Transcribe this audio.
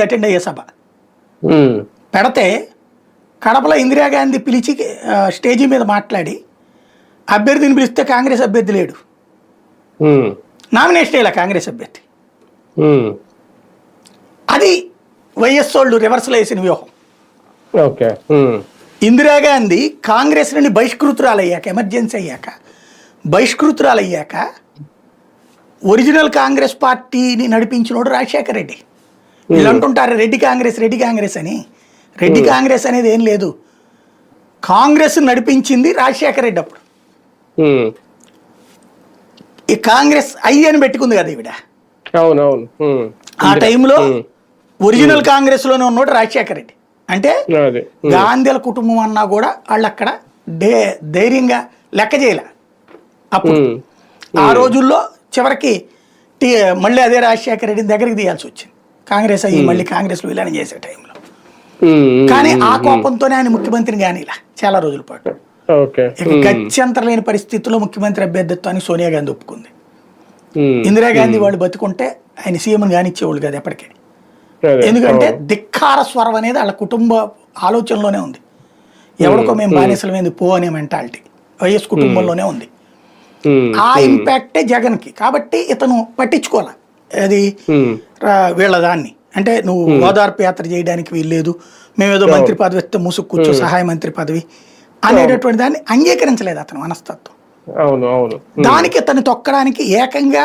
Attend అయ్యే సభ పెడితే కడపలో ఇందిరాగాంధీ పిలిచి స్టేజీ మీద మాట్లాడి అభ్యర్థిని పిలిస్తే కాంగ్రెస్ అభ్యర్థి లేడు, నామినేషన్ వేయాల కాంగ్రెస్ అభ్యర్థి. అది వైఎస్ వాళ్ళు రివర్సల్ వేసిన వ్యూహం. ఇందిరాగాంధీ కాంగ్రెస్ నుండి బహిష్కృతురాలయ్యాక, ఎమర్జెన్సీ అయ్యాక బహిష్కృతురాలయ్యాక ఒరిజినల్ కాంగ్రెస్ పార్టీని నడిపించినోడు రాజశేఖర రెడ్డి. వీళ్ళు అంటుంటారు రెడ్డి కాంగ్రెస్ అని. రెడ్డి కాంగ్రెస్ అనేది ఏం లేదు, కాంగ్రెస్ నడిపించింది రాజశేఖర రెడ్డి. అప్పుడు ఈ కాంగ్రెస్ అని పెట్టుకుంది కదా ఈవిడ. ఆ టైంలో ఒరిజినల్ కాంగ్రెస్ లోనే ఉన్నాడు రాజశేఖర రెడ్డి. అంటే గాంధీల కుటుంబం అన్నా కూడా వాళ్ళు అక్కడ ధైర్యంగా లెక్క చేయలే. అప్పుడు ఆ రోజుల్లో చివరికి మళ్ళీ అదే రాజశేఖర రెడ్డిని దగ్గరికి తీయాల్సి వచ్చింది కాంగ్రెస్ అయ్యి మళ్ళీ కాంగ్రెస్ లో విలీనం చేసే టైంలో. కానీ ఆ కోపంతోనే ఆయన ముఖ్యమంత్రిని కానీలా చాలా రోజుల పాటు. గత్యంతరం లేని పరిస్థితుల్లో ముఖ్యమంత్రి అభ్యర్థిత్వాన్ని సోనియా గాంధీ ఒప్పుకుంది. ఇందిరాగాంధీ వాళ్ళు బతుకుంటే ఆయన సీఎం కానిచ్చేవాళ్ళు కదా ఎప్పటికే. ఎందుకంటే ధిక్కార స్వరం అనేది వాళ్ళ కుటుంబ ఆలోచనలోనే ఉంది. ఎవరికో మేము బానిసలమైంది పో అనే మెంటాలిటీ వైఎస్ కుటుంబంలోనే ఉంది. ఆ ఇంపాక్టే జగన్కి. కాబట్టి ఇతను పట్టించుకోవాలి అది వీళ్ళ దాన్ని. అంటే నువ్వు ఓదార్పు యాత్ర చేయడానికి వీల్లేదు, మేమేదో మంత్రి పదవి ఇస్తే మూసుకు కూర్చో సహాయ మంత్రి పదవి అనేటటువంటి దాన్ని అంగీకరించలేదు అతను మనస్తత్వం. దానికి ఇతను తొక్కడానికి ఏకంగా